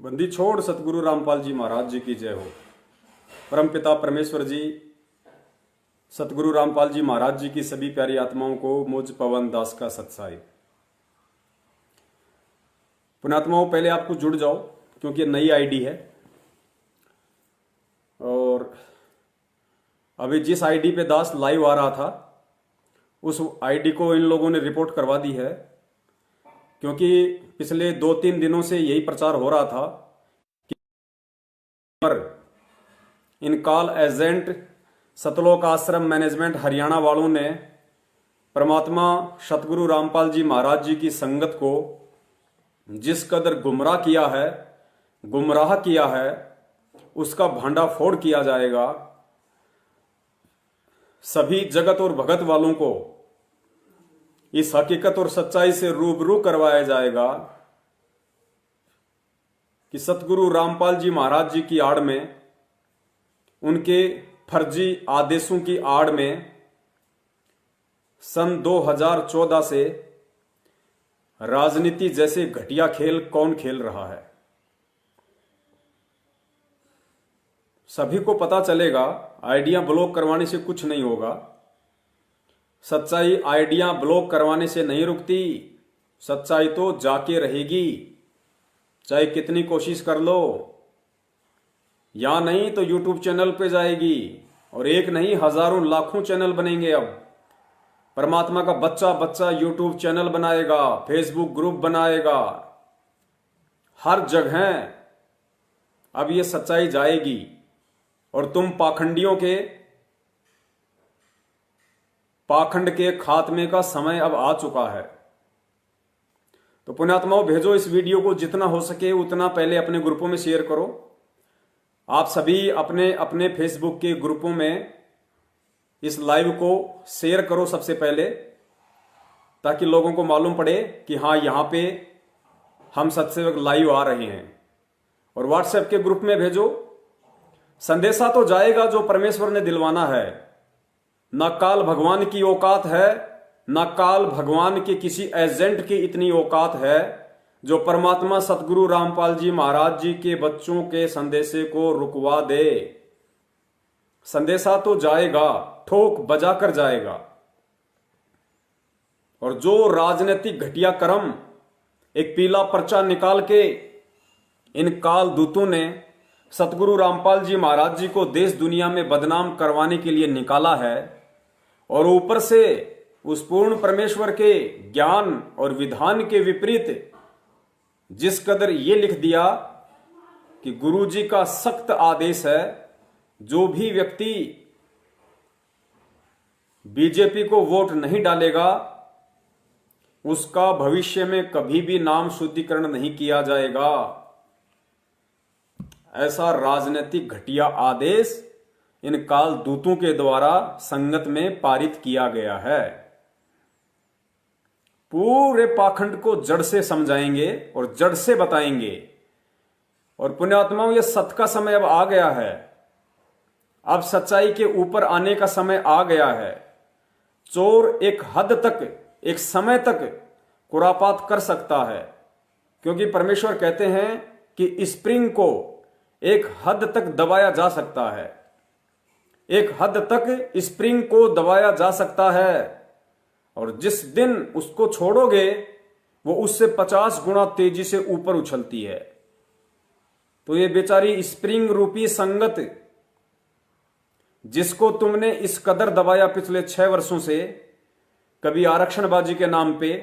बंदी छोड़ सतगुरु रामपाल जी महाराज जी की जय हो। परमपिता परमेश्वर जी सतगुरु रामपाल जी महाराज जी की सभी प्यारी आत्माओं को मुझ पवन दास का सत्साई। पुण्यात्माओं, पहले आपको जुड़ जाओ क्योंकि नई आईडी है और अभी जिस आईडी पे दास लाइव आ रहा था उस आईडी को इन लोगों ने रिपोर्ट करवा दी है, क्योंकि पिछले 2-3 दिनों से यही प्रचार हो रहा था कि इन कॉल एजेंट सतलोक आश्रम मैनेजमेंट हरियाणा वालों ने परमात्मा सतगुरु रामपाल जी महाराज जी की संगत को जिस कदर गुमराह किया है उसका भांडाफोड़ किया जाएगा। सभी जगत और भगत वालों को इस हकीकत और सच्चाई से रूबरू करवाया जाएगा कि सतगुरु रामपाल जी महाराज जी की आड़ में, उनके फर्जी आदेशों की आड़ में सन 2014 से राजनीति जैसे घटिया खेल कौन खेल रहा है। सभी को पता चलेगा, आइडिया ब्लॉक करवाने से कुछ नहीं होगा। सच्चाई आइडिया ब्लॉक करवाने से नहीं रुकती, सच्चाई तो जाके रहेगी, चाहे कितनी कोशिश कर लो। या नहीं तो यूट्यूब चैनल पे जाएगी और एक नहीं हजारों लाखों चैनल बनेंगे। अब परमात्मा का बच्चा बच्चा यूट्यूब चैनल बनाएगा, फेसबुक ग्रुप बनाएगा, हर जगह अब ये सच्चाई जाएगी और तुम पाखंडियों के पाखंड के खात्मे का समय अब आ चुका है। तो पुण्यात्माओं, भेजो इस वीडियो को, जितना हो सके उतना पहले अपने ग्रुपों में शेयर करो। आप सभी अपने अपने फेसबुक के ग्रुपों में इस लाइव को शेयर करो सबसे पहले, ताकि लोगों को मालूम पड़े कि हाँ, यहां पे हम सत्सेवक लाइव आ रहे हैं। और व्हाट्सएप के ग्रुप में भेजो। संदेशा तो जाएगा जो परमेश्वर ने दिलवाना है। ना काल भगवान की औकात है, ना काल भगवान के किसी एजेंट की इतनी औकात है जो परमात्मा सतगुरु रामपाल जी महाराज जी के बच्चों के संदेशे को रुकवा दे। संदेशा तो जाएगा, ठोक बजा कर जाएगा। और जो राजनीतिक घटिया कर्म एक पीला पर्चा निकाल के इन काल दूतों ने सतगुरु रामपाल जी महाराज जी को देश दुनिया में बदनाम करवाने के लिए निकाला है, और ऊपर से उस पूर्ण परमेश्वर के ज्ञान और विधान के विपरीत जिस कदर ये लिख दिया कि गुरु जी का सख्त आदेश है, जो भी व्यक्ति बीजेपी को वोट नहीं डालेगा उसका भविष्य में कभी भी नाम शुद्धिकरण नहीं किया जाएगा। ऐसा राजनीतिक घटिया आदेश इन काल दूतों के द्वारा संगत में पारित किया गया है। पूरे पाखंड को जड़ से समझाएंगे और जड़ से बताएंगे। और पुण्यात्माओं, यह सत्य का समय अब आ गया है। अब सच्चाई के ऊपर आने का समय आ गया है। चोर एक हद तक, एक समय तक कुरापात कर सकता है, क्योंकि परमेश्वर कहते हैं कि स्प्रिंग को एक हद तक दबाया जा सकता है। एक हद तक स्प्रिंग को दबाया जा सकता है, और जिस दिन उसको छोड़ोगे वो उससे 50 गुना तेजी से ऊपर उछलती है। तो ये बेचारी स्प्रिंग रूपी संगत जिसको तुमने इस कदर दबाया पिछले 6 वर्षों से, कभी आरक्षणबाजी के नाम पे,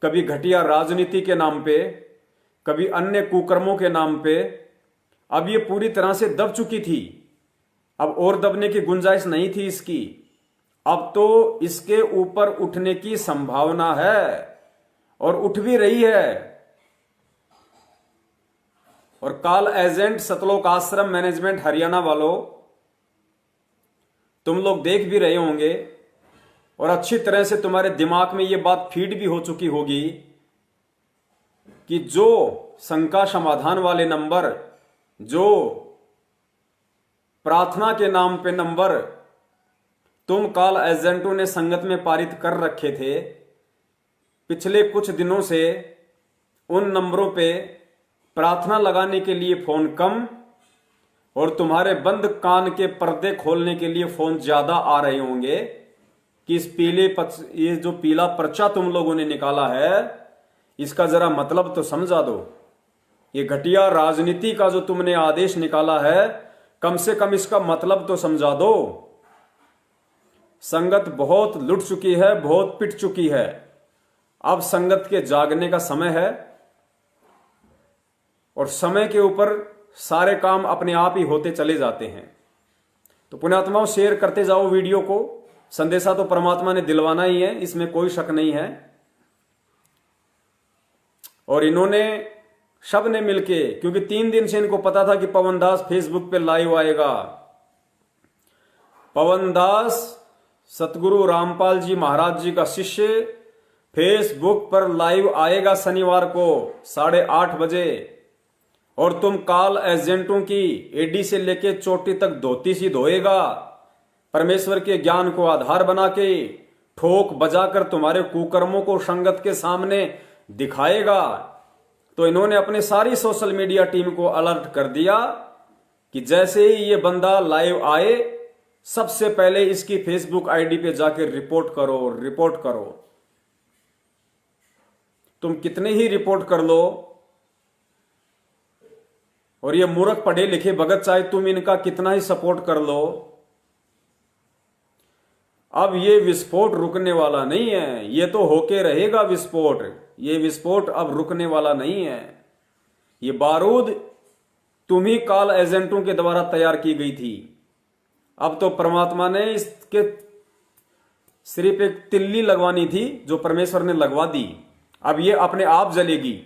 कभी घटिया राजनीति के नाम पे, कभी अन्य कुकर्मों के नाम पे, अब ये पूरी तरह से दब चुकी थी। अब और दबने की गुंजाइश नहीं थी इसकी। अब तो इसके ऊपर उठने की संभावना है और उठ भी रही है। और काल एजेंट सतलोक आश्रम मैनेजमेंट हरियाणा वालों, तुम लोग देख भी रहे होंगे और अच्छी तरह से तुम्हारे दिमाग में यह बात फीड भी हो चुकी होगी कि जो शंका समाधान वाले नंबर, जो प्रार्थना के नाम पे नंबर तुम काल एजेंटों ने संगत में पारित कर रखे थे, पिछले कुछ दिनों से उन नंबरों पे प्रार्थना लगाने के लिए फोन कम और तुम्हारे बंद कान के पर्दे खोलने के लिए फोन ज्यादा आ रहे होंगे कि ये जो पीला पर्चा तुम लोगों ने निकाला है इसका जरा मतलब तो समझा दो। ये घटिया राजनीति का जो तुमने आदेश निकाला है कम से कम इसका मतलब तो समझा दो। संगत बहुत लुट चुकी है, बहुत पिट चुकी है। अब संगत के जागने का समय है और समय के ऊपर सारे काम अपने आप ही होते चले जाते हैं। तो पुण्यात्माओं, शेयर करते जाओ वीडियो को। संदेशा तो परमात्मा ने दिलवाना ही है, इसमें कोई शक नहीं है। और इन्होंने सब ने मिलके, क्योंकि 3 दिन से इनको पता था कि पवन दास फेसबुक पे लाइव आएगा। पवन दास सतगुरु रामपाल जी महाराज जी का शिष्य फेसबुक पर लाइव आएगा शनिवार को 8:30 बजे। और तुम काल एजेंटों की एडी से लेके चोटी तक धोती सी धोएगा, परमेश्वर के ज्ञान को आधार बना के ठोक बजाकर तुम्हारे कुकर्मों को संगत के सामने दिखाएगा। तो इन्होंने अपने सारी सोशल मीडिया टीम को अलर्ट कर दिया कि जैसे ही ये बंदा लाइव आए सबसे पहले इसकी फेसबुक आईडी पे जाकर रिपोर्ट करो, रिपोर्ट करो। तुम कितने ही रिपोर्ट कर लो और ये मूर्ख पढ़े लिखे भगत चाहे तुम इनका कितना ही सपोर्ट कर लो, अब ये विस्फोट रुकने वाला नहीं है। ये तो होके रहेगा विस्फोट। ये विस्फोट अब रुकने वाला नहीं है। ये बारूद तुम ही काल एजेंटों के द्वारा तैयार की गई थी। अब तो परमात्मा ने इसके सिर्फ एक तिल्ली लगवानी थी जो परमेश्वर ने लगवा दी। अब ये अपने आप जलेगी।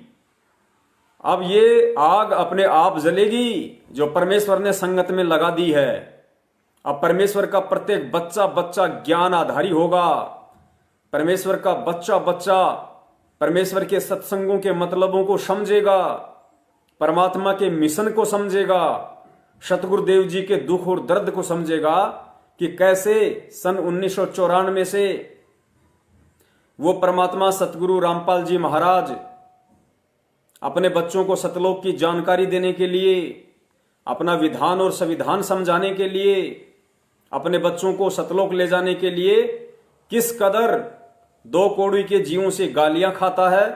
अब ये आग अपने आप जलेगी जो परमेश्वर ने संगत में लगा दी है। अब परमेश्वर का प्रत्येक बच्चा बच्चा ज्ञान आधारी होगा। परमेश्वर का बच्चा बच्चा परमेश्वर के सत्संगों के मतलबों को समझेगा, परमात्मा के मिशन को समझेगा, सतगुरुदेव जी के दुख और दर्द को समझेगा कि कैसे सन 1994 से वो परमात्मा सतगुरु रामपाल जी महाराज अपने बच्चों को सतलोक की जानकारी देने के लिए, अपना विधान और संविधान समझाने के लिए, अपने बच्चों को सतलोक ले जाने के लिए किस कदर 2 कौड़ी के जीवों से गालियां खाता है,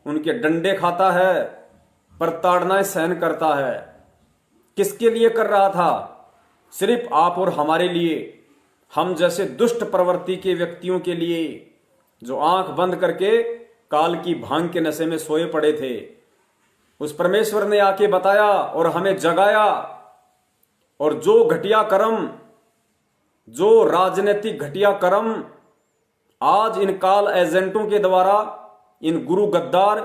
उनके डंडे खाता है, प्रताड़नाएं सहन करता है। किसके लिए कर रहा था? सिर्फ आप और हमारे लिए, हम जैसे दुष्ट प्रवृत्ति के व्यक्तियों के लिए जो आंख बंद करके काल की भांग के नशे में सोए पड़े थे। उस परमेश्वर ने आके बताया और हमें जगाया। और जो घटिया कर्म, जो राजनीतिक घटिया कर्म आज इन काल एजेंटों के द्वारा, इन गुरु गद्दार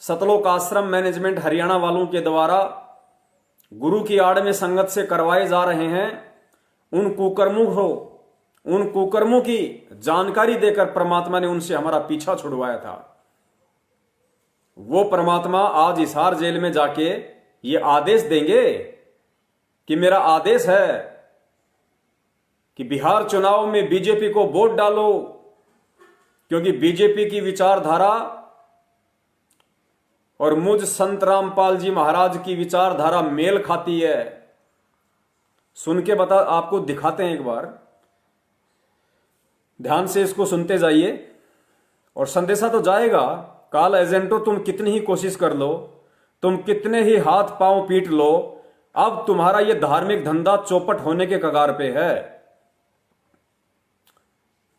सतलोक आश्रम मैनेजमेंट हरियाणा वालों के द्वारा गुरु की आड़ में संगत से करवाए जा रहे हैं, उन कुकर्मों की जानकारी देकर परमात्मा ने उनसे हमारा पीछा छुड़वाया था। वो परमात्मा आज हिसार जेल में जाके ये आदेश देंगे कि मेरा आदेश है कि बिहार चुनाव में बीजेपी को वोट डालो, क्योंकि बीजेपी की विचारधारा और मुझ संत रामपाल जी महाराज की विचारधारा मेल खाती है। सुन के बता, आपको दिखाते हैं, एक बार ध्यान से इसको सुनते जाइए और संदेशा तो जाएगा। काल एजेंटो, तुम कितनी ही कोशिश कर लो, तुम कितने ही हाथ पांव पीट लो, अब तुम्हारा यह धार्मिक धंधा चौपट होने के कगार पे है।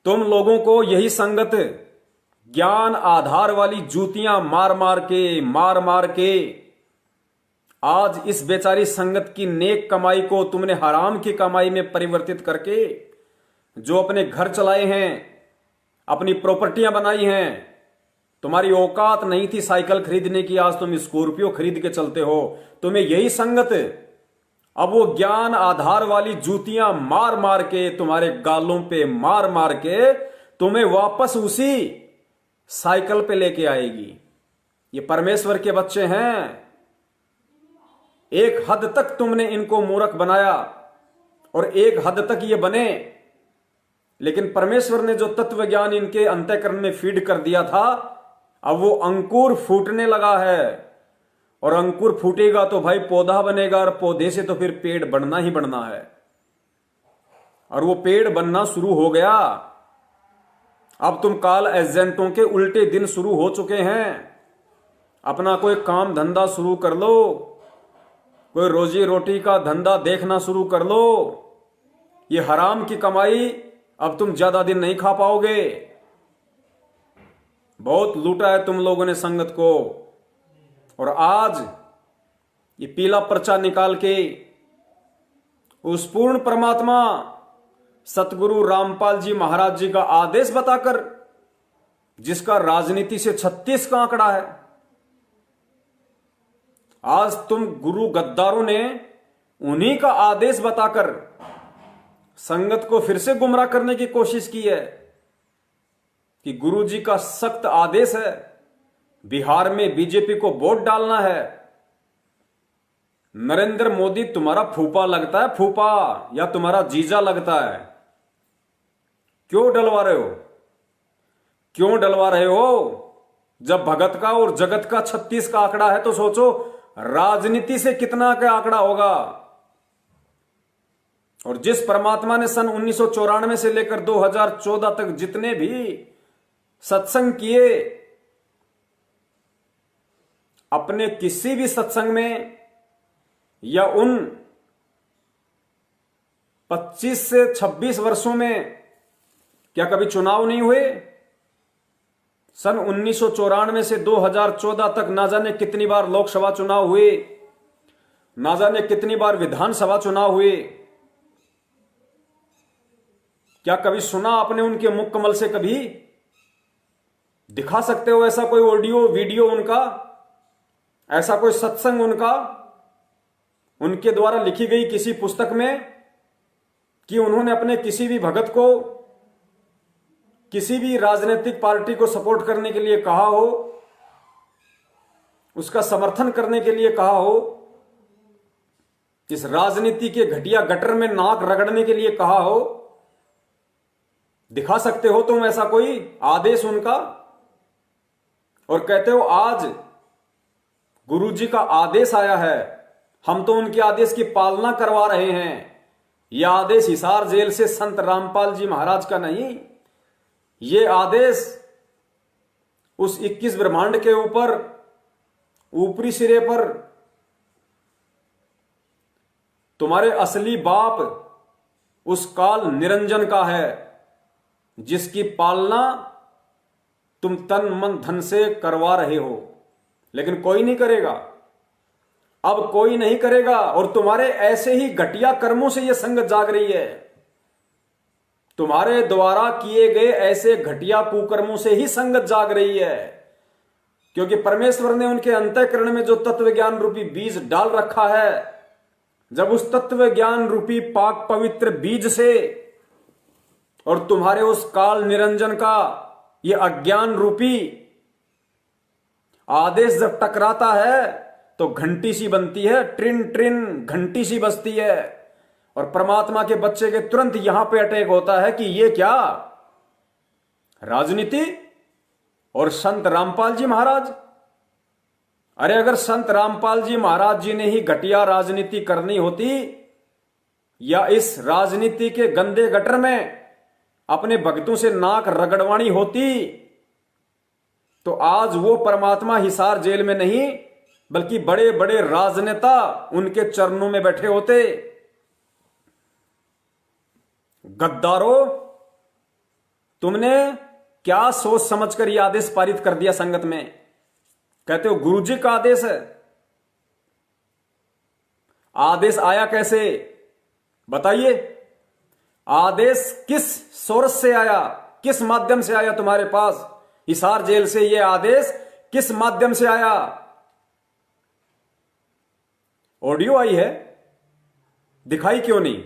तुम लोगों को यही संगत ज्ञान आधार वाली जूतियां मार मार के आज इस बेचारी संगत की नेक कमाई को तुमने हराम की कमाई में परिवर्तित करके जो अपने घर चलाए हैं, अपनी प्रॉपर्टियां बनाई हैं। तुम्हारी औकात नहीं थी साइकिल खरीदने की, आज तुम स्कॉर्पियो खरीद के चलते हो। तुम्हें यही संगत अब वो ज्ञान आधार वाली जूतियां मार के तुम्हारे गालों पे मार के तुम्हें वापस उसी साइकिल पे लेके आएगी। ये परमेश्वर के बच्चे हैं। एक हद तक तुमने इनको मूर्ख बनाया और एक हद तक ये बने, लेकिन परमेश्वर ने जो तत्व ज्ञान इनके अंतःकरण में फीड कर दिया था, अब वो अंकुर फूटने लगा है और अंकुर फूटेगा तो भाई पौधा बनेगा, और पौधे से तो फिर पेड़ बनना ही बनना है। और वो पेड़ बनना शुरू हो गया। अब तुम काल एजेंटों के उल्टे दिन शुरू हो चुके हैं। अपना कोई काम धंधा शुरू कर लो, कोई रोजी रोटी का धंधा देखना शुरू कर लो। ये हराम की कमाई अब तुम ज्यादा दिन नहीं खा पाओगे। बहुत लूटा है तुम लोगों ने संगत को, और आज ये पीला पर्चा निकाल के उस पूर्ण परमात्मा सतगुरु रामपाल जी महाराज जी का आदेश बताकर, जिसका राजनीति से 36 का आंकड़ा है, आज तुम गुरु गद्दारों ने उन्हीं का आदेश बताकर संगत को फिर से गुमराह करने की कोशिश की है कि गुरु जी का सख्त आदेश है, बिहार में बीजेपी को वोट डालना है। नरेंद्र मोदी तुम्हारा फूफा लगता है, फूफा, या तुम्हारा जीजा लगता है? क्यों डलवा रहे हो? क्यों डलवा रहे हो? जब भगत का और जगत का 36 का आंकड़ा है तो सोचो राजनीति से कितना का आंकड़ा होगा। और जिस परमात्मा ने सन 1994 से लेकर 2014 तक जितने भी सत्संग किए, अपने किसी भी सत्संग में या उन 25 से 26 वर्षों में क्या कभी चुनाव नहीं हुए? सन 1994 से 2014 तक ना जाने कितनी बार लोकसभा चुनाव हुए, ना जाने कितनी बार विधानसभा चुनाव हुए। क्या कभी सुना आपने उनके मुख कमल से? कभी दिखा सकते हो ऐसा कोई ऑडियो वीडियो उनका, ऐसा कोई सत्संग उनका, उनके द्वारा लिखी गई किसी पुस्तक में कि उन्होंने अपने किसी भी भगत को, किसी भी राजनीतिक पार्टी को सपोर्ट करने के लिए कहा हो, उसका समर्थन करने के लिए कहा हो, इस राजनीति के घटिया गटर में नाक रगड़ने के लिए कहा हो? दिखा सकते हो तुम ऐसा कोई आदेश उनका? और कहते हो आज गुरुजी का आदेश आया है, हम तो उनके आदेश की पालना करवा रहे हैं। यह आदेश हिसार जेल से संत रामपाल जी महाराज का नहीं, ये आदेश उस 21 ब्रह्मांड के ऊपर ऊपरी सिरे पर तुम्हारे असली बाप उस काल निरंजन का है, जिसकी पालना तुम तन मन धन से करवा रहे हो। लेकिन कोई नहीं करेगा, अब कोई नहीं करेगा। और तुम्हारे ऐसे ही घटिया कर्मों से यह संगत जाग रही है, तुम्हारे द्वारा किए गए ऐसे घटिया कुकर्मों से ही संगत जाग रही है। क्योंकि परमेश्वर ने उनके अंतःकरण में जो तत्व ज्ञान रूपी बीज डाल रखा है, जब उस तत्व ज्ञान रूपी पाक पवित्र बीज से और तुम्हारे उस काल निरंजन का ये अज्ञान रूपी आदेश जब टकराता है तो घंटी सी बनती है, ट्रिन ट्रिन घंटी सी बजती है। और परमात्मा के बच्चे के तुरंत यहां पे अटैक होता है कि ये क्या राजनीति और संत रामपाल जी महाराज। अरे अगर संत रामपाल जी महाराज जी ने ही घटिया राजनीति करनी होती, या इस राजनीति के गंदे गटर में अपने भक्तों से नाक रगड़वानी होती, तो आज वो परमात्मा हिसार जेल में नहीं बल्कि बड़े बड़े राजनेता उनके चरणों में बैठे होते। गद्दारों, तुमने क्या सोच समझकर यह आदेश पारित कर दिया संगत में? कहते हो गुरुजी का आदेश है। आदेश आया कैसे बताइए? आदेश किस सोर्स से आया, किस माध्यम से आया तुम्हारे पास? हिसार जेल से यह आदेश किस माध्यम से आया? ऑडियो आई है, दिखाई क्यों नहीं?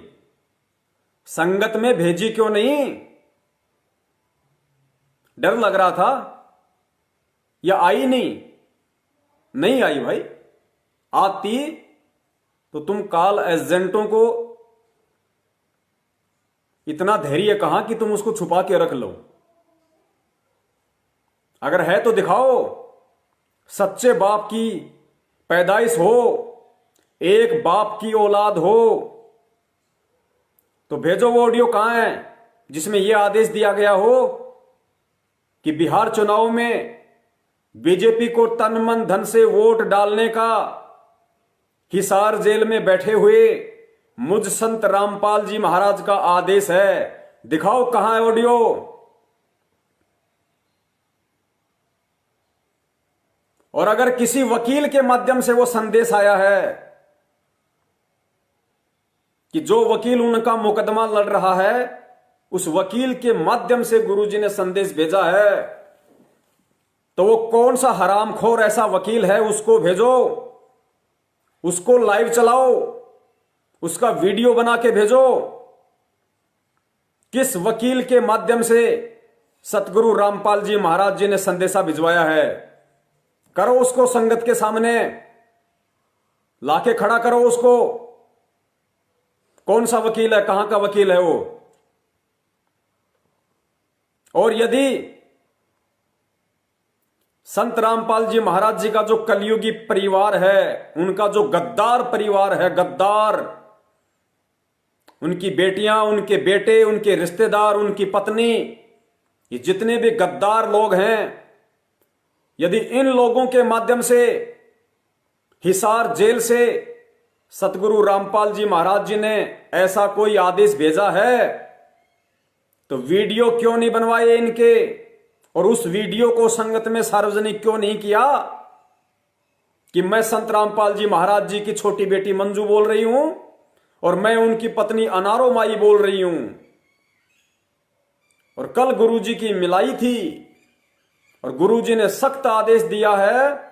संगत में भेजी क्यों नहीं? डर लग रहा था या आई नहीं? नहीं आई भाई। आती तो तुम काल एजेंटों को इतना धैर्य कहां कि तुम उसको छुपा के रख लो। अगर है तो दिखाओ सच्चे बाप की पैदाइश हो, एक बाप की औलाद हो, तो भेजो वो ऑडियो कहां है जिसमें यह आदेश दिया गया हो कि बिहार चुनाव में बीजेपी को तन मन धन से वोट डालने का हिसार जेल में बैठे हुए मुझ संत रामपाल जी महाराज का आदेश है। दिखाओ कहां है ऑडियो। और अगर किसी वकील के माध्यम से वो संदेश आया है कि जो वकील उनका मुकदमा लड़ रहा है, उस वकील के माध्यम से गुरुजी ने संदेश भेजा है, तो वो कौन सा हरामखोर ऐसा वकील है, उसको भेजो, उसको लाइव चलाओ, उसका वीडियो बना के भेजो। किस वकील के माध्यम से सतगुरु रामपाल जी महाराज जी ने संदेशा भिजवाया है, करो उसको संगत के सामने लाके खड़ा करो उसको। कौन सा वकील है, कहां का वकील है वो। और यदि संत रामपाल जी महाराज जी का जो कलयुगी परिवार है, उनका जो गद्दार परिवार है, गद्दार, उनकी बेटियां, उनके बेटे, उनके रिश्तेदार, उनकी पत्नी, ये जितने भी गद्दार लोग हैं, यदि इन लोगों के माध्यम से हिसार जेल से सतगुरु रामपाल जी महाराज जी ने ऐसा कोई आदेश भेजा है, तो वीडियो क्यों नहीं बनवाए इनके, और उस वीडियो को संगत में सार्वजनिक क्यों नहीं किया कि मैं संत रामपाल जी महाराज जी की छोटी बेटी मंजू बोल रही हूं और मैं उनकी पत्नी अनारो माई बोल रही हूं, और कल गुरुजी की मिलाई थी और गुरुजी ने सख्त आदेश दिया है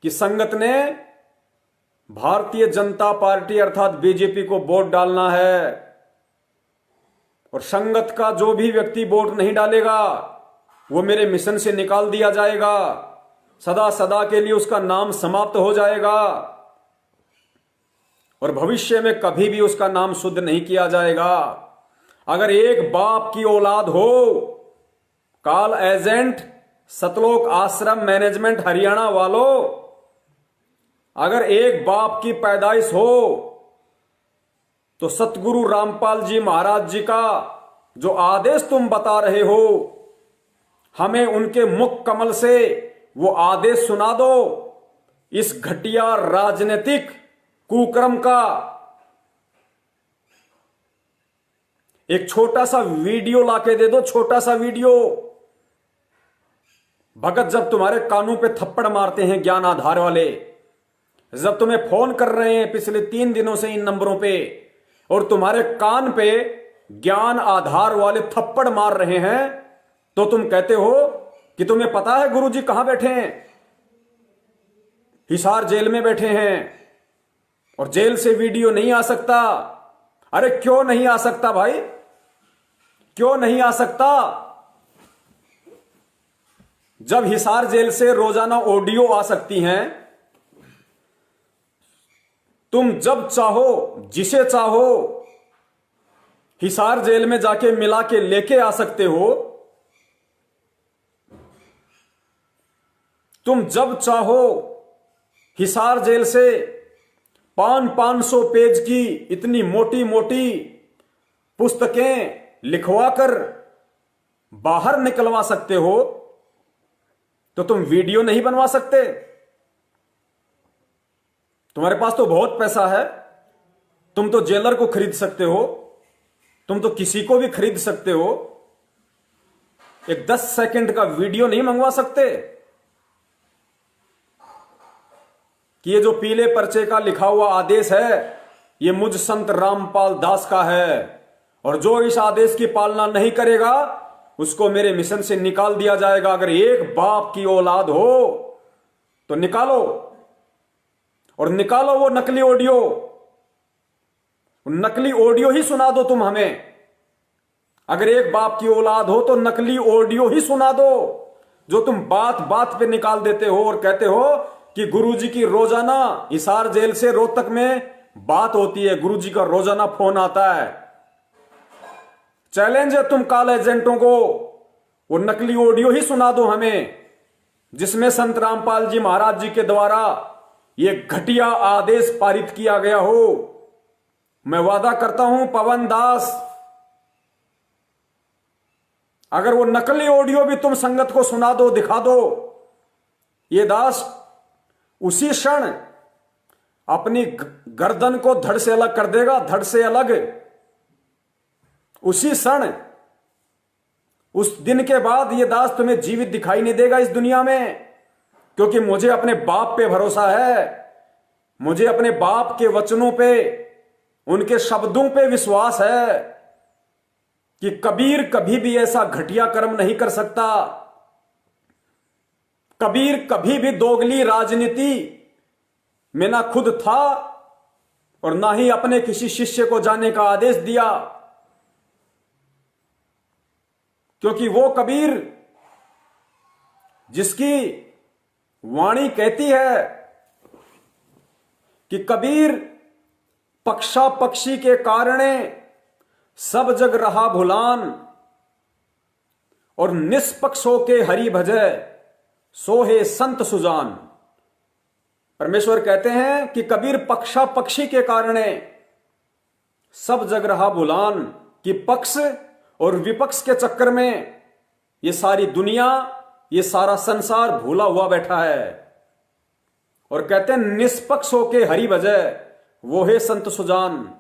कि संगत ने भारतीय जनता पार्टी अर्थात बीजेपी को वोट डालना है, और संगत का जो भी व्यक्ति वोट नहीं डालेगा वो मेरे मिशन से निकाल दिया जाएगा, सदा सदा के लिए उसका नाम समाप्त हो जाएगा और भविष्य में कभी भी उसका नाम शुद्ध नहीं किया जाएगा। अगर एक बाप की औलाद हो, कॉल एजेंट सतलोक आश्रम मैनेजमेंट हरियाणा वालों, अगर एक बाप की पैदाइश हो तो सतगुरु रामपाल जी महाराज जी का जो आदेश तुम बता रहे हो, हमें उनके मुख कमल से वो आदेश सुना दो। इस घटिया राजनीतिक कुकर्म का एक छोटा सा वीडियो लाके दे दो, छोटा सा वीडियो। भगत जब तुम्हारे कानों पे थप्पड़ मारते हैं ज्ञान आधार वाले, जब तुम्हें फोन कर रहे हैं पिछले 3 दिनों से इन नंबरों पे और तुम्हारे कान पे ज्ञान आधार वाले थप्पड़ मार रहे हैं, तो तुम कहते हो कि तुम्हें पता है गुरुजी कहां बैठे हैं, हिसार जेल में बैठे हैं और जेल से वीडियो नहीं आ सकता। अरे क्यों नहीं आ सकता भाई, क्यों नहीं आ सकता? जब हिसार जेल से रोजाना ऑडियो आ सकती हैं, तुम जब चाहो जिसे चाहो हिसार जेल में जाके मिला के लेके आ सकते हो। तुम जब चाहो हिसार जेल से 500 पेज की इतनी मोटी मोटी पुस्तकें लिखवाकर बाहर निकलवा सकते हो, तो तुम वीडियो नहीं बनवा सकते? तुम्हारे पास तो बहुत पैसा है, तुम तो जेलर को खरीद सकते हो, तुम तो किसी को भी खरीद सकते हो। एक 10 सेकंड का वीडियो नहीं मंगवा सकते कि ये जो पीले पर्चे का लिखा हुआ आदेश है ये मुझ संत रामपाल दास का है और जो इस आदेश की पालना नहीं करेगा उसको मेरे मिशन से निकाल दिया जाएगा। अगर एक बाप की औलाद हो तो निकालो, और निकालो वो नकली ऑडियो, नकली ऑडियो ही सुना दो तुम हमें। अगर एक बाप की औलाद हो तो नकली ऑडियो ही सुना दो, जो तुम बात बात पे निकाल देते हो और कहते हो कि गुरुजी की रोजाना हिसार जेल से रोहतक में बात होती है, गुरुजी का रोजाना फोन आता है। चैलेंज है तुम कॉल एजेंटों को, वो नकली ऑडियो ही सुना दो हमें, जिसमें संत रामपाल जी महाराज जी के द्वारा यह घटिया आदेश पारित किया गया हो, मैं वादा करता हूं पवन दास, अगर वो नकली ऑडियो भी तुम संगत को सुना दो, दिखा दो, ये दास उसी क्षण अपनी गर्दन को धड़ से अलग कर देगा, धड़ से अलग। उसी क्षण, उस दिन के बाद ये दास तुम्हें जीवित दिखाई नहीं देगा इस दुनिया में, क्योंकि मुझे अपने बाप पे भरोसा है, मुझे अपने बाप के वचनों पे, उनके शब्दों पे विश्वास है कि कबीर कभी भी ऐसा घटिया कर्म नहीं कर सकता। कबीर कभी भी दोगली राजनीति में ना खुद था और ना ही अपने किसी शिष्य को जाने का आदेश दिया, क्योंकि वो कबीर जिसकी वाणी कहती है कि कबीर पक्षा पक्षी के कारणे सब जग रहा भुलान, और निष्पक्ष होके हरि भजै सोहे संत सुजान। परमेश्वर कहते हैं कि कबीर पक्षा पक्षी के कारणे सब जग रहा भुलान, कि पक्ष और विपक्ष के चक्कर में ये सारी दुनिया, ये सारा संसार भूला हुआ बैठा है। और कहते हैं निष्पक्ष होके हरि भजै वो है संत सुजान,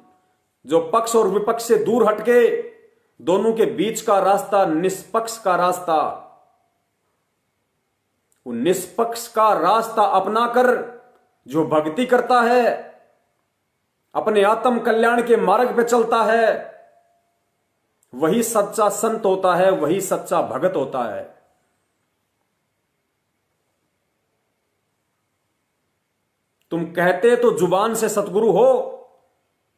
जो पक्ष और विपक्ष से दूर हटके दोनों के बीच का रास्ता, निष्पक्ष का रास्ता, वो निष्पक्ष का रास्ता अपनाकर जो भक्ति करता है, अपने आत्म कल्याण के मार्ग पे चलता है, वही सच्चा संत होता है, वही सच्चा भगत होता है। तुम कहते तो जुबान से सतगुरु हो,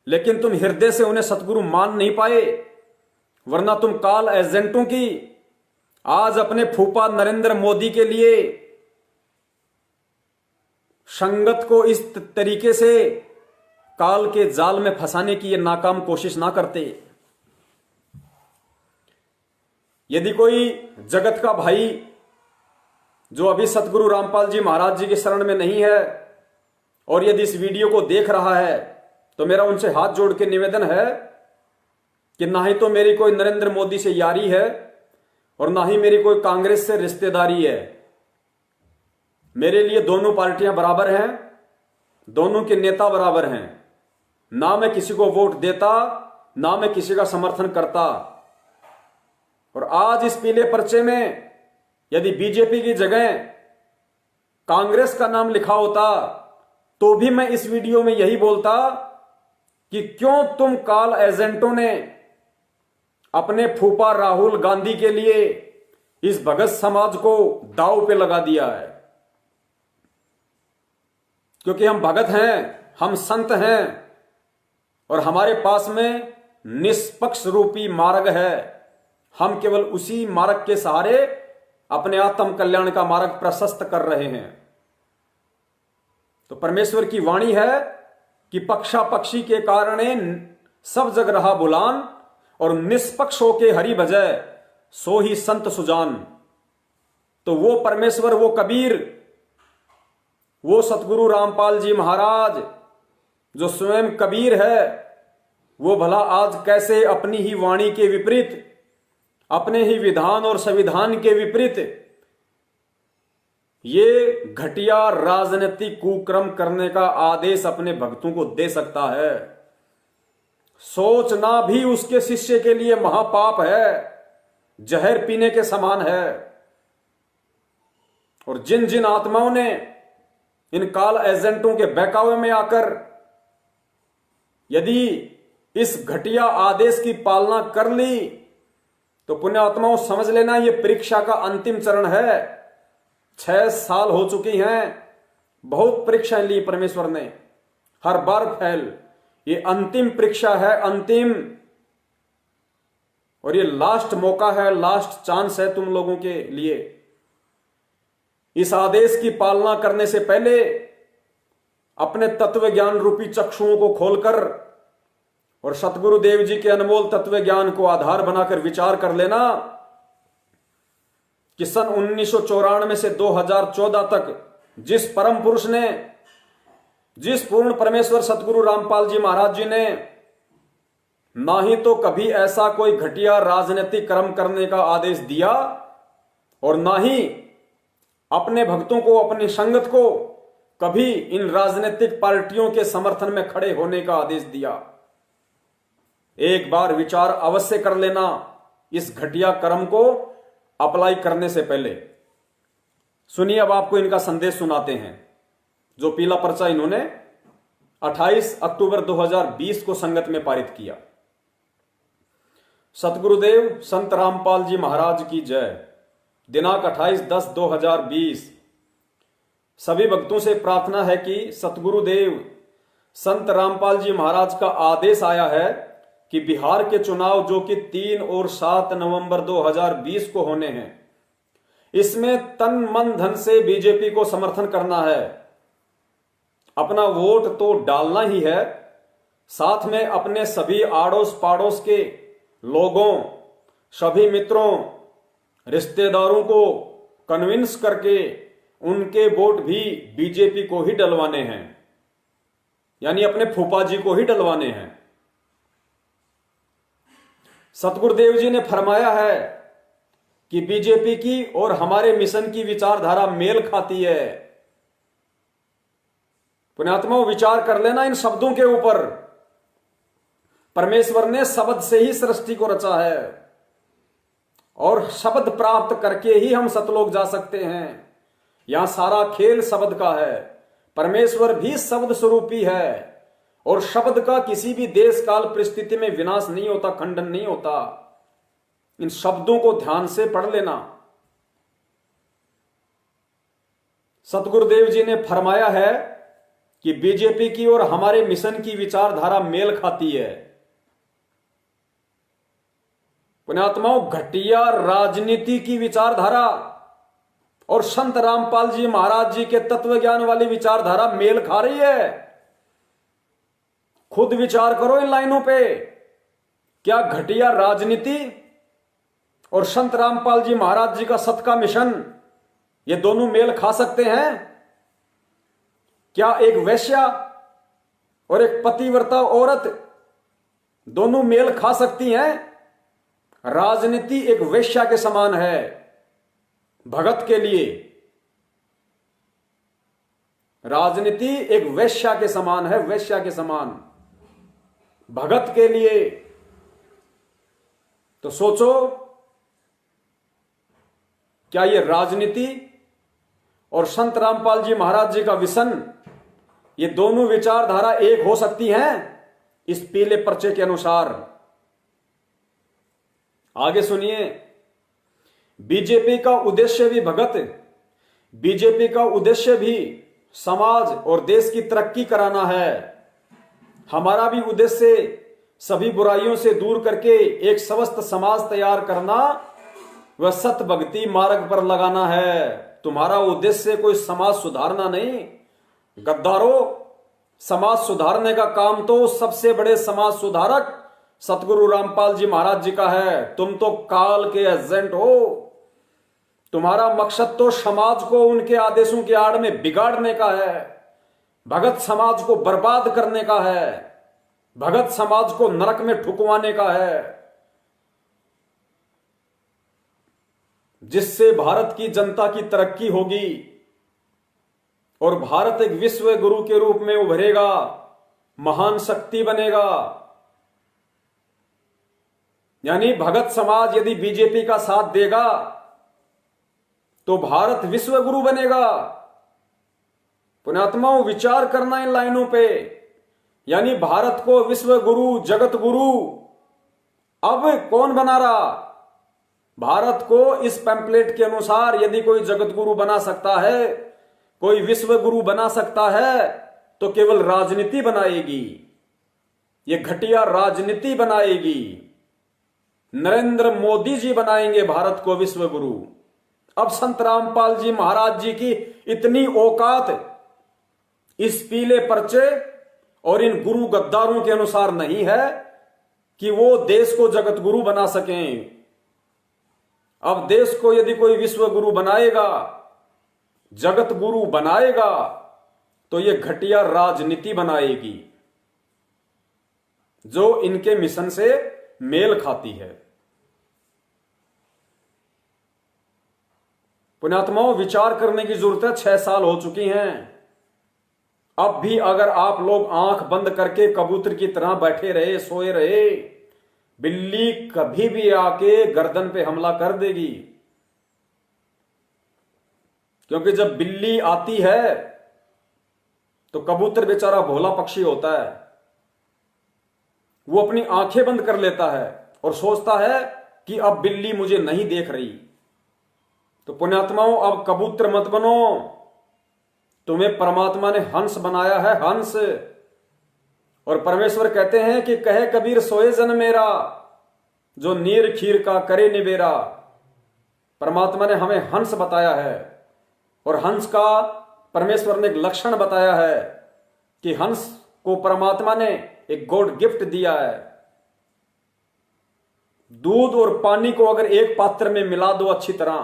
लेकिन तुम हृदय से उन्हें सतगुरु मान नहीं पाए, वरना तुम काल एजेंटों की आज अपने फूफा नरेंद्र मोदी के लिए संगत को इस तरीके से काल के जाल में फंसाने की ये नाकाम कोशिश ना करते। यदि कोई जगत का भाई जो अभी सतगुरु रामपाल जी महाराज जी की शरण में नहीं है और यदि इस वीडियो को देख रहा है, तो मेरा उनसे हाथ जोड़ के निवेदन है कि ना ही तो मेरी कोई नरेंद्र मोदी से यारी है और ना ही मेरी कोई कांग्रेस से रिश्तेदारी है। मेरे लिए दोनों पार्टियां बराबर हैं, दोनों के नेता बराबर हैं। ना मैं किसी को वोट देता, ना मैं किसी का समर्थन करता। और आज इस पीले पर्चे में यदि बीजेपी की जगह कांग्रेस का नाम लिखा होता, तो भी मैं इस वीडियो में यही बोलता कि क्यों तुम काल एजेंटों ने अपने फूफा राहुल गांधी के लिए इस भगत समाज को दांव पे लगा दिया है। क्योंकि हम भगत हैं, हम संत हैं और हमारे पास में निष्पक्ष रूपी मार्ग है। हम केवल उसी मार्ग के सहारे अपने आत्म कल्याण का मार्ग प्रशस्त कर रहे हैं। तो परमेश्वर की वाणी है कि पक्षा पक्षी के कारणे सब जग रहा बुलान, और निष्पक्ष होके हरि भजै सो ही संत सुजान। तो वो परमेश्वर, वो कबीर, वो सतगुरु रामपाल जी महाराज जो स्वयं कबीर है, वो भला आज कैसे अपनी ही वाणी के विपरीत, अपने ही विधान और संविधान के विपरीत ये घटिया राजनीतिक कुक्रम करने का आदेश अपने भक्तों को दे सकता है। सोचना भी उसके शिष्य के लिए महापाप है, जहर पीने के समान है। और जिन जिन आत्माओं ने इन काल एजेंटों के बहकावे में आकर यदि इस घटिया आदेश की पालना कर ली, तो पुण्य आत्माओं समझ लेना ये परीक्षा का अंतिम चरण है। 6 साल हो चुकी हैं, बहुत परीक्षाएं ली परमेश्वर ने, हर बार फेल। ये अंतिम परीक्षा है, अंतिम, और ये लास्ट मौका है, लास्ट चांस है तुम लोगों के लिए। इस आदेश की पालना करने से पहले अपने तत्व ज्ञान रूपी चक्षुओं को खोलकर और सतगुरु देव जी के अनमोल तत्व ज्ञान को आधार बनाकर विचार कर लेना कि सन 1994 से 2014 तक जिस परम पुरुष ने, जिस पूर्ण परमेश्वर सतगुरु रामपाल जी महाराज जी ने ना ही तो कभी ऐसा कोई घटिया राजनीतिक कर्म करने का आदेश दिया और ना ही अपने भक्तों को, अपनी संगत को कभी इन राजनीतिक पार्टियों के समर्थन में खड़े होने का आदेश दिया। एक बार विचार अवश्य कर लेना इस घटिया कर्म को अप्लाई करने से पहले। सुनिए, अब आपको इनका संदेश सुनाते हैं जो पीला पर्चा इन्होंने 28 अक्टूबर 2020 को संगत में पारित किया। सतगुरुदेव संत रामपाल जी महाराज की जय। दिनांक 28/10/2020। सभी भक्तों से प्रार्थना है कि सतगुरुदेव संत रामपाल जी महाराज का आदेश आया है कि बिहार के चुनाव जो कि 3 और 7 नवंबर 2020 को होने हैं, इसमें तन मन धन से बीजेपी को समर्थन करना है। अपना वोट तो डालना ही है, साथ में अपने सभी आड़ोस पाड़ोस के लोगों, सभी मित्रों, रिश्तेदारों को कन्विंस करके उनके वोट भी बीजेपी को ही डलवाने हैं, यानी अपने फूफा जी को ही डलवाने हैं। सतगुरुदेव जी ने फरमाया है कि बीजेपी की और हमारे मिशन की विचारधारा मेल खाती है। पुण्यात्माओं, विचार कर लेना इन शब्दों के ऊपर। परमेश्वर ने शब्द से ही सृष्टि को रचा है और शब्द प्राप्त करके ही हम सतलोक जा सकते हैं। यहां सारा खेल शब्द का है। परमेश्वर भी शब्द स्वरूपी है और शब्द का किसी भी देश काल परिस्थिति में विनाश नहीं होता, खंडन नहीं होता। इन शब्दों को ध्यान से पढ़ लेना। सतगुरुदेव जी ने फरमाया है कि बीजेपी की और हमारे मिशन की विचारधारा मेल खाती है। पुण्यात्माओं, घटिया राजनीति की विचारधारा और संत रामपाल जी महाराज जी के तत्व ज्ञान वाली विचारधारा मेल खा रही है। खुद विचार करो इन लाइनों पे। क्या घटिया राजनीति और संत रामपाल जी महाराज जी का सत का मिशन, ये दोनों मेल खा सकते हैं? क्या एक वेश्या और एक पतिव्रता औरत दोनों मेल खा सकती हैं? राजनीति एक वेश्या के समान है भगत के लिए। राजनीति एक वेश्या के समान है, वेश्या के समान भगत के लिए। तो सोचो, क्या ये राजनीति और संत रामपाल जी महाराज जी का विशन, ये दोनों विचारधारा एक हो सकती हैं इस पीले पर्चे के अनुसार? आगे सुनिए। बीजेपी का उद्देश्य भी भगत, बीजेपी का उद्देश्य भी समाज और देश की तरक्की कराना है। हमारा भी उद्देश्य सभी बुराइयों से दूर करके एक स्वस्थ समाज तैयार करना व सत भक्ति मार्ग पर लगाना है। तुम्हारा उद्देश्य कोई समाज सुधारना नहीं। गद्दारों, समाज सुधारने का काम तो सबसे बड़े समाज सुधारक सतगुरु रामपाल जी महाराज जी का है। तुम तो काल के एजेंट हो। तुम्हारा मकसद तो समाज को उनके आदेशों की आड़ में बिगाड़ने का है, भगत समाज को बर्बाद करने का है, भगत समाज को नरक में ठुकवाने का है, जिससे भारत की जनता की तरक्की होगी और भारत एक विश्व गुरु के रूप में उभरेगा, महान शक्ति बनेगा। यानी भगत समाज यदि बीजेपी का साथ देगा तो भारत विश्व गुरु बनेगा। पुण्यात्माओं, विचार करना इन लाइनों पे। यानी भारत को विश्व गुरु, जगत गुरु अब कौन बना रहा? भारत को इस पैम्पलेट के अनुसार यदि कोई जगत गुरु बना सकता है, कोई विश्व गुरु बना सकता है, तो केवल राजनीति बनाएगी, ये घटिया राजनीति बनाएगी। नरेंद्र मोदी जी बनाएंगे भारत को विश्व गुरु। अब संत रामपाल जी महाराज जी की इतनी औकात इस पीले पर्चे और इन गुरु गद्दारों के अनुसार नहीं है कि वो देश को जगत गुरु बना सकें। अब देश को यदि कोई विश्व गुरु बनाएगा, जगत गुरु बनाएगा, तो ये घटिया राजनीति बनाएगी जो इनके मिशन से मेल खाती है। पुण्यात्माओं, विचार करने की जरूरत है। 6 साल हो चुकी हैं। अब भी अगर आप लोग आंख बंद करके कबूतर की तरह बैठे रहे, सोए रहे, बिल्ली कभी भी आके गर्दन पे हमला कर देगी। क्योंकि जब बिल्ली आती है तो कबूतर बेचारा भोला पक्षी होता है, वो अपनी आंखें बंद कर लेता है और सोचता है कि अब बिल्ली मुझे नहीं देख रही। तो पुण्यात्माओं, अब कबूतर मत बनो, तुम्हें परमात्मा ने हंस बनाया है, हंस। और परमेश्वर कहते हैं कि कहे कबीर सोए जन मेरा, जो नीर खीर का करे निबेरा। परमात्मा ने हमें हंस बताया है और हंस का परमेश्वर ने एक लक्षण बताया है कि हंस को परमात्मा ने एक गॉड गिफ्ट दिया है। दूध और पानी को अगर एक पात्र में मिला दो अच्छी तरह,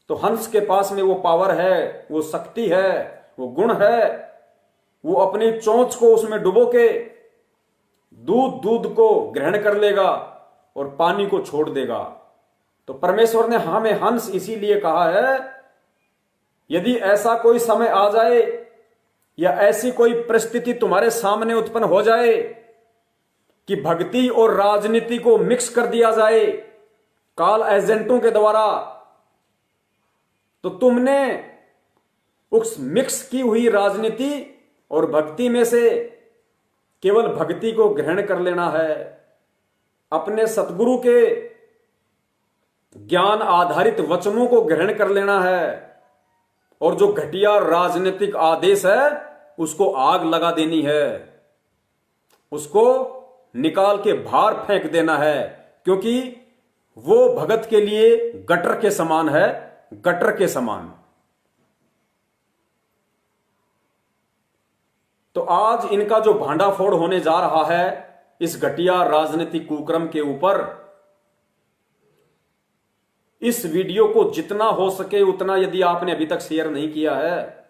तो हंस के पास में वो पावर है, वो शक्ति है, वो गुण है। वो अपनी चोंच को उसमें डुबो के दूध को ग्रहण कर लेगा और पानी को छोड़ देगा। तो परमेश्वर ने हमें हंस इसीलिए कहा है, यदि ऐसा कोई समय आ जाए या ऐसी कोई परिस्थिति तुम्हारे सामने उत्पन्न हो जाए कि भक्ति और राजनीति को मिक्स कर दिया जाए काल एजेंटों के द्वारा, तो तुमने उस मिक्स की हुई राजनीति और भक्ति में से केवल भक्ति को ग्रहण कर लेना है। अपने सतगुरु के ज्ञान आधारित वचनों को ग्रहण कर लेना है और जो घटिया राजनीतिक आदेश है उसको आग लगा देनी है, उसको निकाल के बाहर फेंक देना है। क्योंकि वो भगत के लिए गटर के समान है, गटर के समान। तो आज इनका जो भांडाफोड़ होने जा रहा है इस घटिया राजनीतिक कुक्रम के ऊपर, इस वीडियो को जितना हो सके उतना यदि आपने अभी तक शेयर नहीं किया है,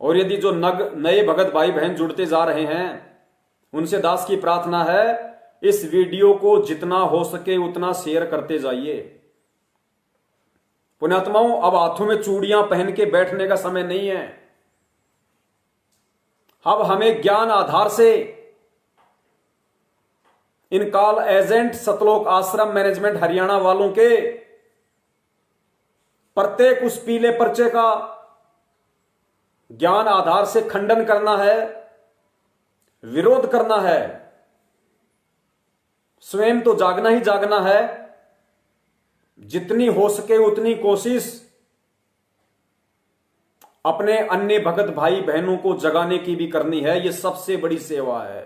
और यदि जो नए भगत भाई बहन जुड़ते जा रहे हैं उनसे दास की प्रार्थना है, इस वीडियो को जितना हो सके उतना शेयर करते जाइए। पुण्यात्माओं, अब हाथों में चूड़ियां पहन के बैठने का समय नहीं है। अब हमें ज्ञान आधार से इन काल एजेंट सतलोक आश्रम मैनेजमेंट हरियाणा वालों के प्रत्येक उस पीले पर्चे का ज्ञान आधार से खंडन करना है, विरोध करना है। स्वयं तो जागना ही जागना है, जितनी हो सके उतनी कोशिश अपने अन्य भगत भाई बहनों को जगाने की भी करनी है। यह सबसे बड़ी सेवा है।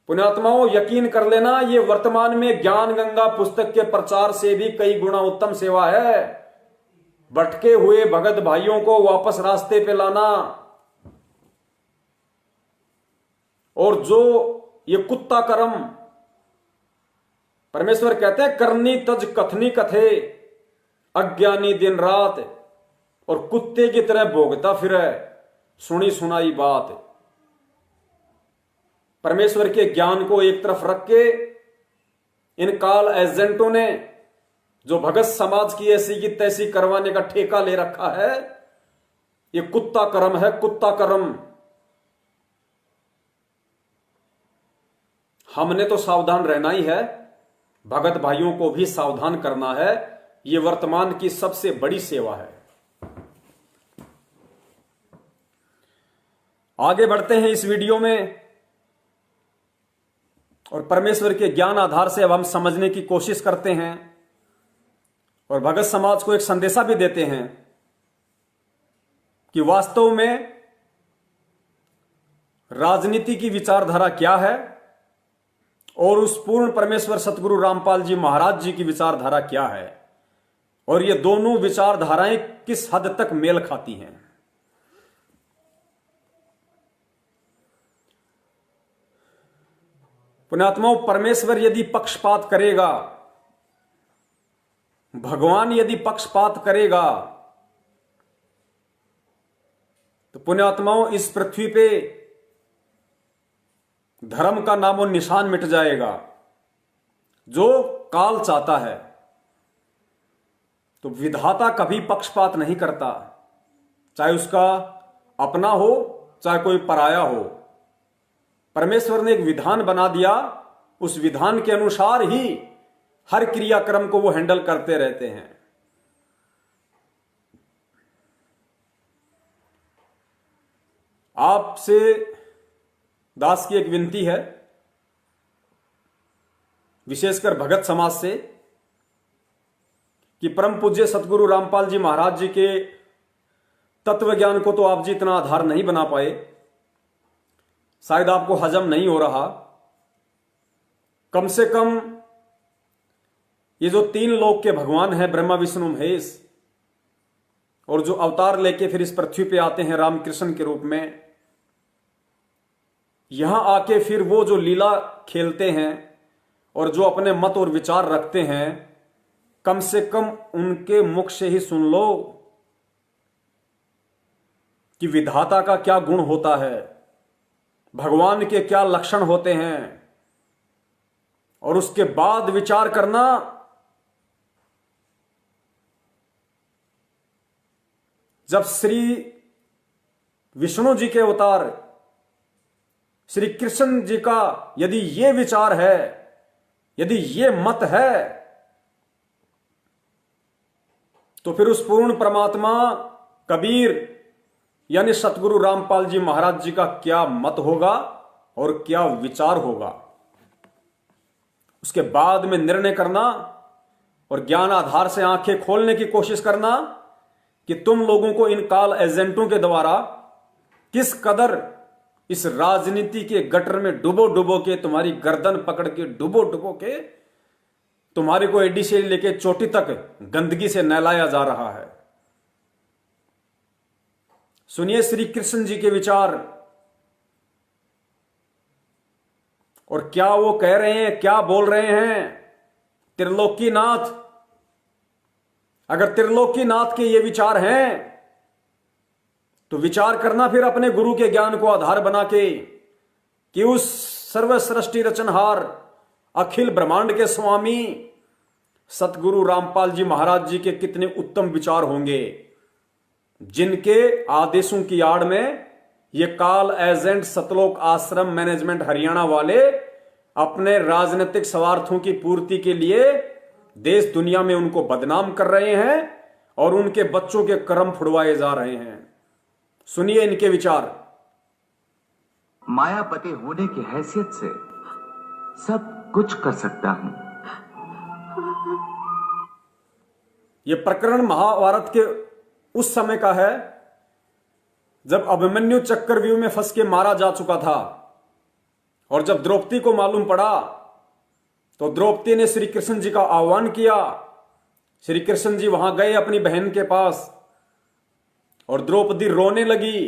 पुण्यात्माओं, यकीन कर लेना, यह वर्तमान में ज्ञान गंगा पुस्तक के प्रचार से भी कई गुना उत्तम सेवा है। भटके हुए भगत भाइयों को वापस रास्ते पे लाना, और जो ये कुत्ता कर्म, परमेश्वर कहते हैं करनी तज कथनी कथे, अज्ञानी दिन रात और कुत्ते की तरह भोगता फिरे सुनी सुनाई बात। परमेश्वर के ज्ञान को एक तरफ रख के इन काल एजेंटों ने जो भगत समाज की ऐसी की तैसी करवाने का ठेका ले रखा है, ये कुत्ता कर्म है, कुत्ता कर्म। हमने तो सावधान रहना ही है, भगत भाइयों को भी सावधान करना है। ये वर्तमान की सबसे बड़ी सेवा है। आगे बढ़ते हैं इस वीडियो में और परमेश्वर के ज्ञान आधार से अब हम समझने की कोशिश करते हैं और भगत समाज को एक संदेशा भी देते हैं कि वास्तव में राजनीति की विचारधारा क्या है और उस पूर्ण परमेश्वर सतगुरु रामपाल जी महाराज जी की विचारधारा क्या है, और ये दोनों विचारधाराएं किस हद तक मेल खाती हैं। पुण्यात्माओं, परमेश्वर यदि पक्षपात करेगा भगवान यदि पक्षपात करेगा तो पुण्यात्माओं इस पृथ्वी पे धर्म का नामो निशान मिट जाएगा। जो काल चाहता है, तो विधाता कभी पक्षपात नहीं करता, चाहे उसका अपना हो चाहे कोई पराया हो। परमेश्वर ने एक विधान बना दिया, उस विधान के अनुसार ही हर क्रियाक्रम को वो हैंडल करते रहते हैं। आपसे दास की एक विनती है, विशेषकर भगत समाज से, कि परम पूज्य सतगुरु रामपाल जी महाराज जी के तत्व ज्ञान को तो आप जी इतना आधार नहीं बना पाए, शायद आपको हजम नहीं हो रहा। कम से कम ये जो 3 लोक के भगवान हैं, ब्रह्मा विष्णु महेश, और जो अवतार लेके फिर इस पृथ्वी पे आते हैं रामकृष्ण के रूप में, यहां आके फिर वो जो लीला खेलते हैं और जो अपने मत और विचार रखते हैं, कम से कम उनके मुख से ही सुन लो कि विधाता का क्या गुण होता है, भगवान के क्या लक्षण होते हैं, और उसके बाद विचार करना। जब श्री विष्णु जी के अवतार श्री कृष्ण जी का यदि ये विचार है, यदि ये मत है, तो फिर उस पूर्ण परमात्मा कबीर यानी सतगुरु रामपाल जी महाराज जी का क्या मत होगा और क्या विचार होगा। उसके बाद में निर्णय करना और ज्ञान आधार से आंखें खोलने की कोशिश करना कि तुम लोगों को इन काल एजेंटों के द्वारा किस कदर इस राजनीति के गटर में डुबो डुबो के, तुम्हारी गर्दन पकड़ के डुबो डुबो के तुम्हारे को एडी से लेके चोटी तक गंदगी से नहलाया जा रहा है। सुनिए श्री कृष्ण जी के विचार, और क्या वो कह रहे हैं, क्या बोल रहे हैं। त्रिलोकीनाथ, अगर त्रिलोकीनाथ के ये विचार हैं तो विचार करना फिर अपने गुरु के ज्ञान को आधार बना के कि उस सर्वसृष्टि रचनहार अखिल ब्रह्मांड के स्वामी सतगुरु रामपाल जी महाराज जी के कितने उत्तम विचार होंगे, जिनके आदेशों की आड़ में ये काल एजेंट सतलोक आश्रम मैनेजमेंट हरियाणा वाले अपने राजनीतिक स्वार्थों की पूर्ति के लिए देश दुनिया में उनको बदनाम कर रहे हैं और उनके बच्चों के कर्म फुड़वाए जा रहे हैं। सुनिए इनके विचार। मायापति होने की हैसियत से सब कुछ कर सकता हूं। यह प्रकरण महाभारत के उस समय का है जब अभिमन्यु चक्रव्यूह में फंस के मारा जा चुका था, और जब द्रौपदी को मालूम पड़ा तो द्रौपदी ने श्री कृष्ण जी का आह्वान किया। श्री कृष्ण जी वहां गए अपनी बहन के पास, और द्रौपदी रोने लगी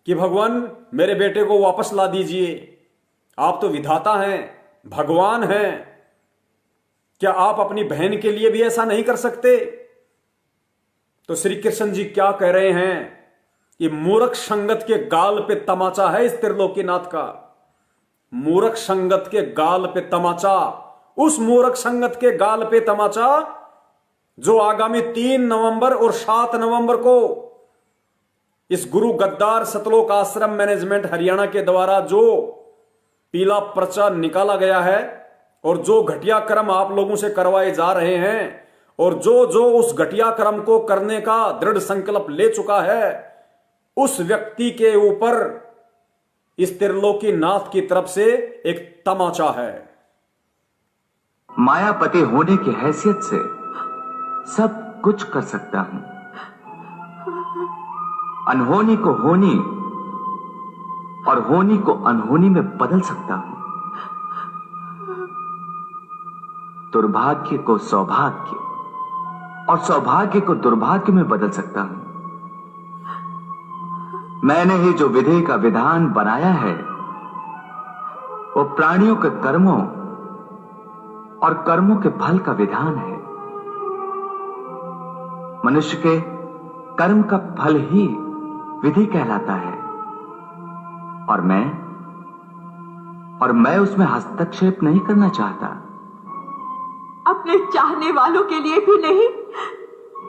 कि भगवान मेरे बेटे को वापस ला दीजिए, आप तो विधाता हैं, भगवान हैं, क्या आप अपनी बहन के लिए भी ऐसा नहीं कर सकते। तो श्री कृष्ण जी क्या कह रहे हैं, कि मूर्ख संगत के गाल पे तमाचा है इस त्रिलोकीनाथ का। मूर्ख संगत के गाल पे तमाचा, उस मूर्ख संगत के गाल पे तमाचा जो आगामी 3 नवंबर और 7 नवंबर को इस गुरु गद्दार सतलोक आश्रम मैनेजमेंट हरियाणा के द्वारा जो पीला पर्चा निकाला गया है और जो घटिया कर्म आप लोगों से करवाए जा रहे हैं, और जो जो उस घटिया कर्म को करने का दृढ़ संकल्प ले चुका है, उस व्यक्ति के ऊपर इस त्रिलोकीनाथ की तरफ से एक तमाचा है। मायापति होने की हैसियत से सब कुछ कर सकता हूं। अनहोनी को होनी और होनी को अनहोनी में बदल सकता हूं। दुर्भाग्य को सौभाग्य और सौभाग्य को दुर्भाग्य में बदल सकता हूं। मैंने ही जो विधि का विधान बनाया है वो प्राणियों के कर्मों और कर्मों के फल का विधान है। मनुष्य के कर्म का फल ही विधि कहलाता है, और मैं उसमें हस्तक्षेप नहीं करना चाहता। अपने चाहने वालों के लिए भी नहीं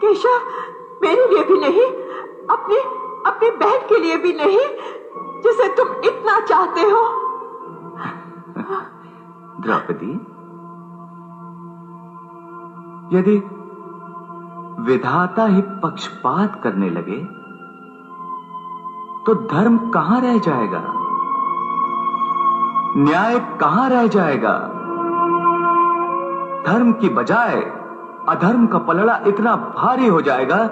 केशव, मेरे लिए भी नहीं, अपनी बहन के लिए भी नहीं, जिसे तुम इतना चाहते हो। द्रौपदी, यदि विधाता ही पक्षपात करने लगे तो धर्म कहां रह जाएगा, न्याय कहां रह जाएगा। धर्म की बजाय अधर्म का पलड़ा इतना भारी हो जाएगा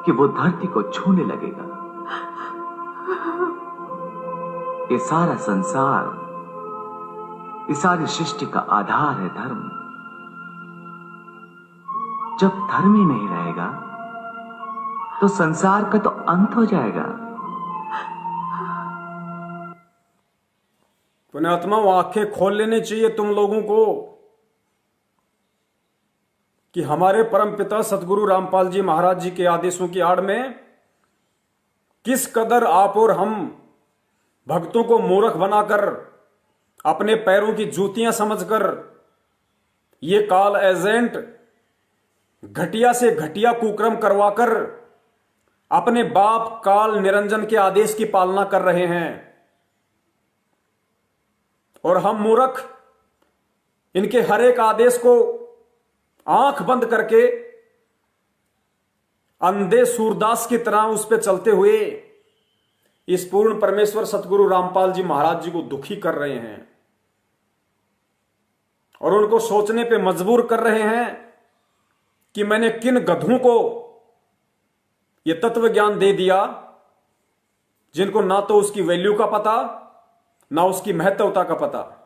कि वो धरती को छूने लगेगा। ये सारा संसार, इस सारी सृष्टि का आधार है धर्म। जब धर्म ही नहीं रहेगा तो संसार का तो अंत हो जाएगा। पुण्यात्मा, आंखें खोल लेनी चाहिए तुम लोगों को कि हमारे परम पिता सतगुरु रामपाल जी महाराज जी के आदेशों की आड़ में किस कदर आप और हम भक्तों को मूर्ख बनाकर, अपने पैरों की जूतियां समझकर, ये काल एजेंट घटिया से घटिया कुक्रम करवाकर अपने बाप काल निरंजन के आदेश की पालना कर रहे हैं। और हम मूर्ख इनके हर एक आदेश को आंख बंद करके अंधे सूरदास की तरह उस पर चलते हुए इस पूर्ण परमेश्वर सतगुरु रामपाल जी महाराज जी को दुखी कर रहे हैं और उनको सोचने पे मजबूर कर रहे हैं कि मैंने किन गधों को यह तत्व ज्ञान दे दिया जिनको ना तो उसकी वैल्यू का पता, ना उसकी महत्वता का पता।